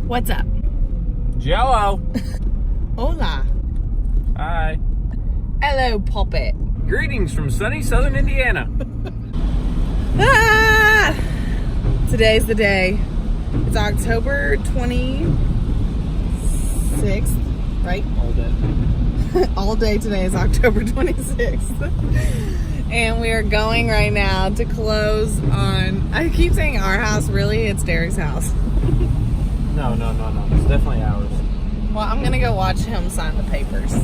What's up? Jello. Hola. Hi. Hello, Puppet. Greetings from sunny southern Indiana. Ah! Today's the day. It's October 26th, right? All day. All day today is October 26th. And we are going right now to close on, I keep saying our house, really, it's Derek's house. No. It's definitely ours. Well, I'm going to go watch him sign the papers.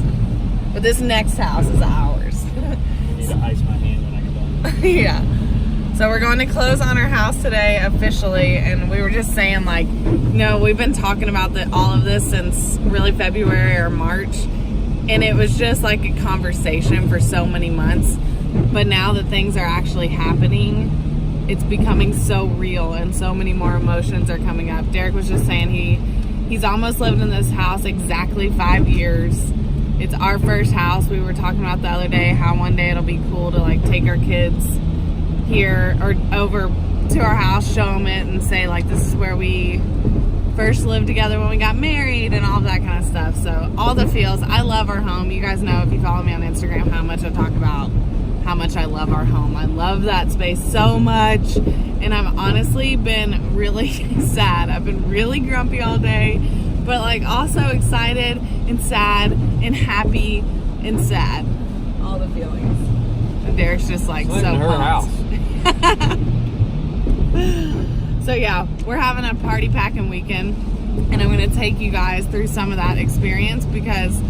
But this next house is ours. I need to ice my hand when I get done. Yeah. So we're going to close on our house today officially, and we were just saying, like, we've been talking about all of this since really February or March, and it was just like a conversation for so many months. But now that things are actually happening, it's becoming so real, and so many more emotions are coming up. Derek was just saying he's almost lived in this house exactly 5 years. It's our first house. We were talking about the other day how one day it'll be cool to like take our kids here or over to our house, show them it, and say like this is where we first lived together when we got married and all of that kind of stuff. So all the feels. I love our home. You guys know if you follow me on Instagram how much I talk about how much I love our home. I love that space so much, and I've honestly been really sad. I've been really grumpy all day, but like also excited and sad and happy and sad. All the feelings. And Derek's just like It's so in her pumped. house. So yeah, we're having a party packing weekend, and I'm going to take you guys through some of that experience because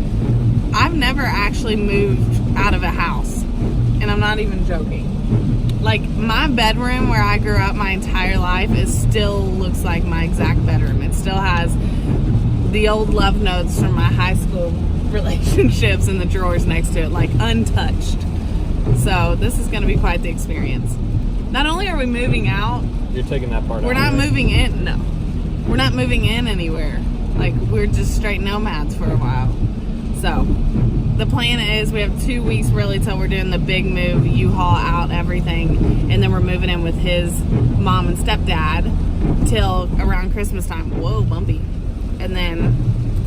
I've never actually moved out of a house, and I'm not even joking. Like my bedroom where I grew up my entire life still looks like my exact bedroom. It still has the old love notes from my high school relationships in the drawers next to it, like untouched. So this is going to be quite the experience. Not only are we moving out, You're taking that part out. we're not moving in. No, we're not moving in anywhere. Like we're just straight nomads for a while. So the plan is we have 2 weeks really till we're doing the big move, U-Haul out everything, and then we're moving in with his mom and stepdad till around Christmas time. Whoa, bumpy. And then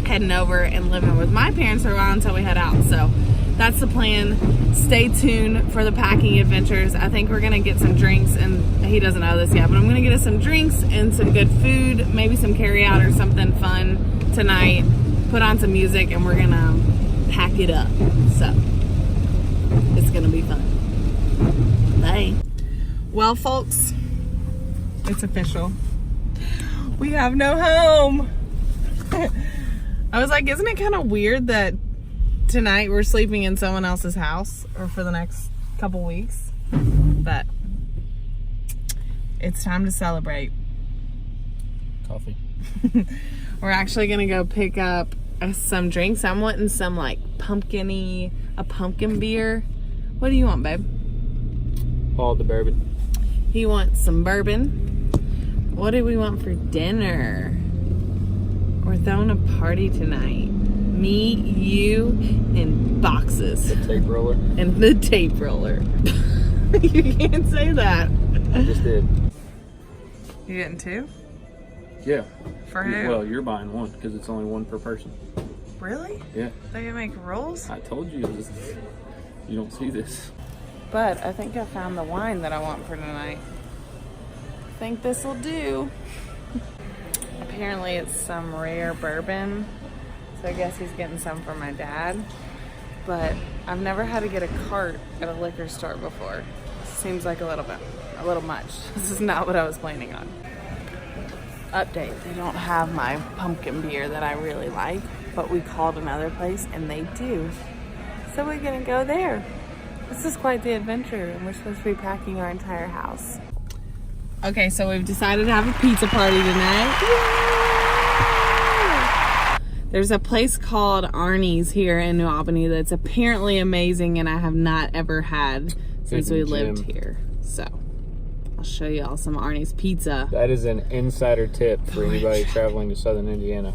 heading over and living with my parents for a while until we head out. So that's the plan. Stay tuned for the packing adventures. I think we're gonna get some drinks, and he doesn't know this yet, but I'm gonna get us some drinks and some good food, maybe some carry out or something fun tonight. Put on some music, and we're gonna pack it up. So it's gonna be fun. Bye. Well, folks, it's official. We have no home. I was like, isn't it kind of weird that tonight we're sleeping in someone else's house or for the next couple weeks? But it's time to celebrate. Coffee. We're actually gonna go pick up some drinks. I'm wanting some like pumpkin beer. What do you want, babe? All the bourbon. He wants some bourbon. What do we want for dinner? We're throwing a party tonight. Me, you, and boxes. The tape roller. And the tape roller. You can't say that. I just did. You getting two? Yeah. For who? Well, you're buying one because it's only one per person. Really? Yeah. They can make rolls? I told you. You don't see this. But I think I found the wine that I want for tonight. I think this will do. Apparently it's some rare bourbon. So I guess he's getting some for my dad. But I've never had to get a cart at a liquor store before. Seems like a little much. This is not what I was planning on. Update, they don't have my pumpkin beer that I really like, but we called another place and they do. So we're gonna go there. This is quite the adventure, and we're supposed to be packing our entire house. Okay, so we've decided to have a pizza party tonight. Yay! There's a place called Arnie's here in New Albany that's apparently amazing, and I have not ever had since we lived here. So I'll show y'all some Arnie's pizza. That is an insider tip for anybody traveling to southern Indiana.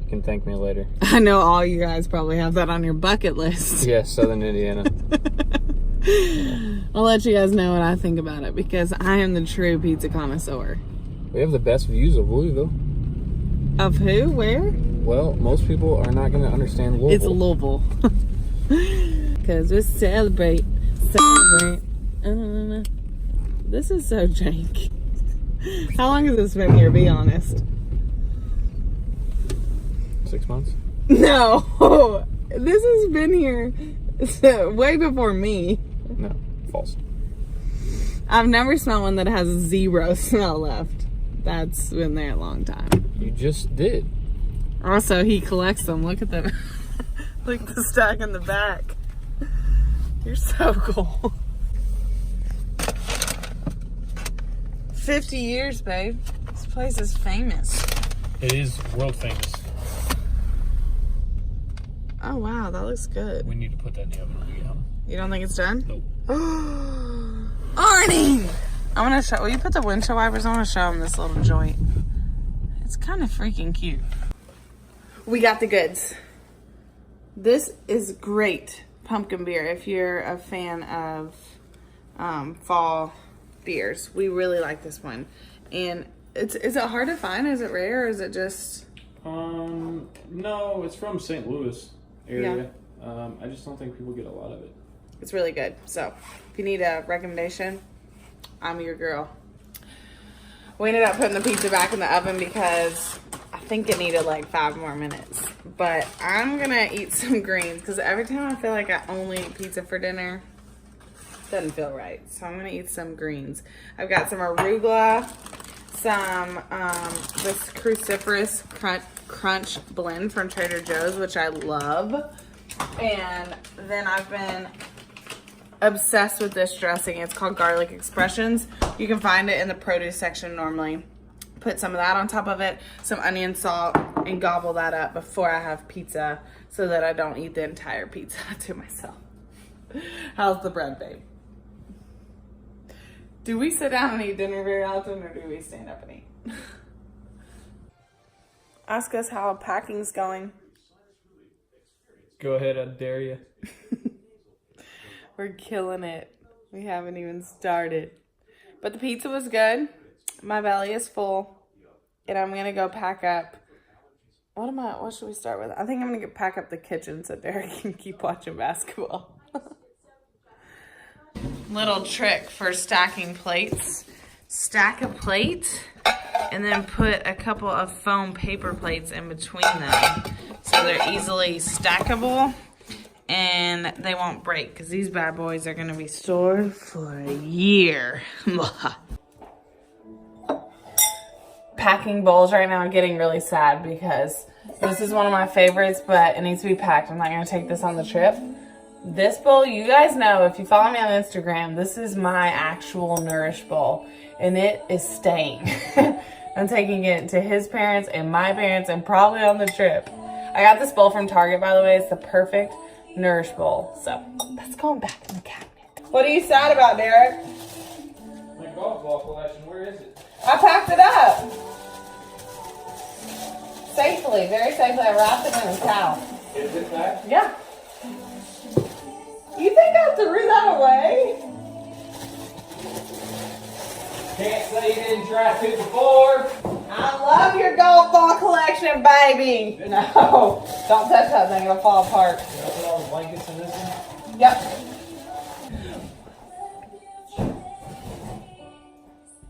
You can thank me later. I know all you guys probably have that on your bucket list. Yes, southern Indiana. I'll let you guys know what I think about it because I am the true pizza connoisseur. We have the best views of Louisville. Of who? Where? Well, most people are not going to understand Louisville. It's Louisville. Because we celebrate. This is so jank. How long has this been here, be honest? 6 months. No. This has been here way before me. No, false. I've never smelled one that has zero smell left. That's been there a long time. You just did. Also, he collects them. Look at them. Look at the stack in the back. You're so cool. 50 years, babe. This place is famous. It is world famous. Oh, wow. That looks good. We need to put that in the oven when we get home. You don't think it's done? Nope. Arnie! I'm going to show... Will you put the windshield wipers? I want to show him this little joint. It's kind of freaking cute. We got the goods. This is great pumpkin beer if you're a fan of fall beers. We really like this one. And is it hard to find? Is it rare or is it just... No, it's from St. Louis area. Yeah. I just don't think people get a lot of it. It's really good. So if you need a recommendation, I'm your girl. We ended up putting the pizza back in the oven because I think it needed like 5 more minutes. But I'm gonna eat some greens because every time I feel like I only eat pizza for dinner, it doesn't feel right. So I'm gonna eat some greens. I've got some arugula, some this cruciferous crunch blend from Trader Joe's, which I love. And then I've been obsessed with this dressing. It's called Garlic Expressions. You can find it in the produce section normally. Put some of that on top of it, some onion salt, and gobble that up before I have pizza so that I don't eat the entire pizza to myself. How's the bread, babe? Do we sit down and eat dinner very often or do we stand up and eat? Ask us how packing's going. Go ahead, I dare you. We're killing it. We haven't even started. But the pizza was good. My belly is full. And I'm going to go pack up. What should we start with? I think I'm going to pack up the kitchen so Derek can keep watching basketball. Little trick for stacking plates. Stack a plate and then put a couple of foam paper plates in between them so they're easily stackable and they won't break because these bad boys are going to be stored for a year. Packing bowls right now, I'm getting really sad because this is one of my favorites, but it needs to be packed. I'm not going to take this on the trip. This bowl, you guys know, if you follow me on Instagram, this is my actual Nourish bowl, and it is staying. I'm taking it to his parents and my parents and probably on the trip. I got this bowl from Target, by the way. It's the perfect Nourish bowl. So that's going back in the cabinet. What are you sad about, Derek? My golf ball collection, where is it? I packed it up. Safely, very safely. I wrapped it in a towel. Is it back? Yeah. You think I threw that away? Can't say you didn't try to before. I love your golf ball collection, baby. No, don't touch that thing. It'll fall apart. Did I put all the blankets in this one? Yep.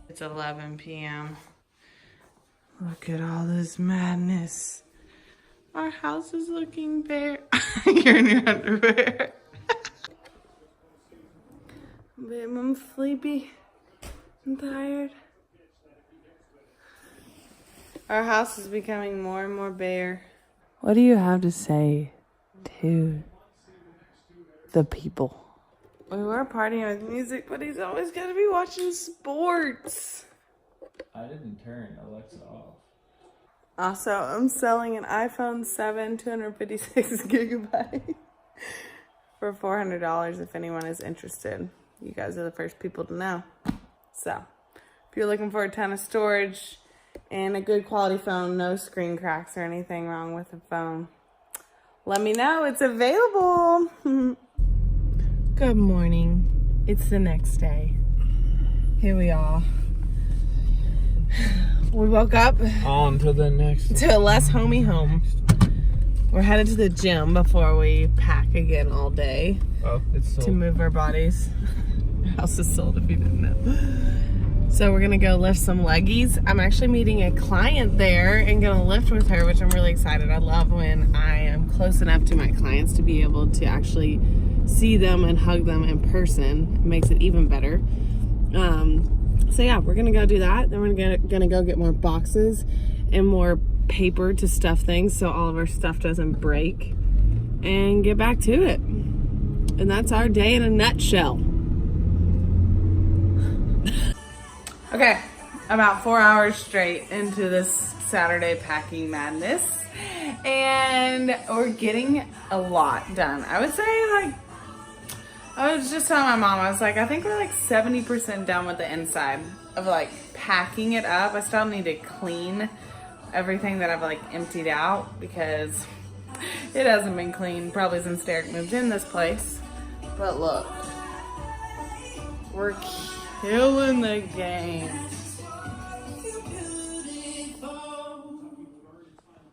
It's 11 p.m. Look at all this madness. Our house is looking bare. You're in your underwear. Babe, I'm sleepy. I'm tired. Our house is becoming more and more bare. What do you have to say to the people? We were partying with music, but he's always got to be watching sports. I didn't turn Alexa off. Also, I'm selling an iPhone 7 256 gigabyte for $400 if anyone is interested. You guys are the first people to know. So, if you're looking for a ton of storage and a good quality phone, no screen cracks or anything wrong with the phone, let me know. It's available. Good morning. It's the next day. Here we are. We woke up On to the next. to a less homey home. We're headed to the gym before we pack again all day Oh, it's to sold. move our bodies. Our house is sold if you didn't know. So we're gonna go lift some leggies. I'm actually meeting a client there and gonna lift with her, which I'm really excited. I love when I am close enough to my clients to be able to actually see them and hug them in person. It makes it even better. So yeah, we're gonna go do that. Then we're gonna go get more boxes and more paper to stuff things so all of our stuff doesn't break, and get back to it. And that's our day in a nutshell. Okay, about 4 hours straight into this Saturday packing madness, and we're getting a lot done. I would say, like, I was just telling my mom, I was like, I think we're like 70% done with the inside of like packing it up. I still need to clean everything that I've like emptied out because it hasn't been cleaned probably since Derek moved in this place. But look, we're killing the game.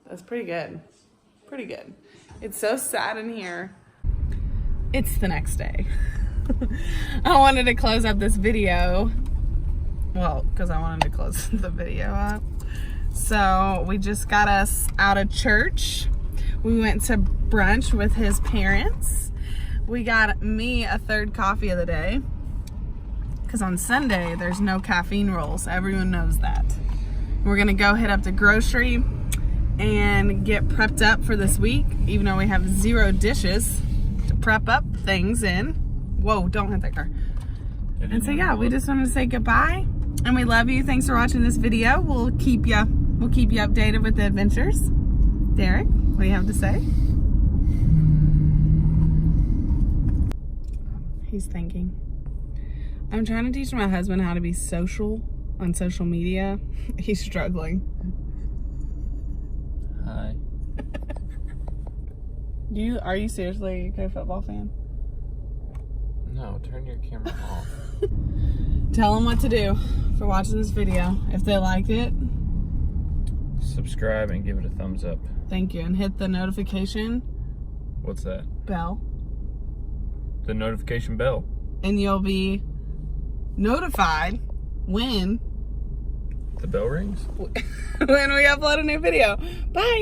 That's pretty good. Pretty good. It's so sad in here. It's the next day. I wanted to close up this video. Well, because I wanted to close the video up. So we just got us out of church. We went to brunch with his parents. We got me a third coffee of the day. Because on Sunday, there's no caffeine rules. Everyone knows that. We're going to go hit up the grocery and get prepped up for this week, even though we have 0 dishes to prep up things in. Whoa, don't hit that car. And so yeah, we just wanted to say goodbye, and we love you. Thanks for watching this video. We'll keep you updated with the adventures. Derek, what do you have to say? He's thinking. I'm trying to teach my husband how to be social on social media. He's struggling. Hi. Are you seriously a football fan? No, turn your camera off. Tell them what to do for watching this video. If they liked it, Subscribe and give it a thumbs up. thank you. And hit the notification What's that? bell. The notification bell. And you'll be notified when The bell rings? when we upload a new video. Bye.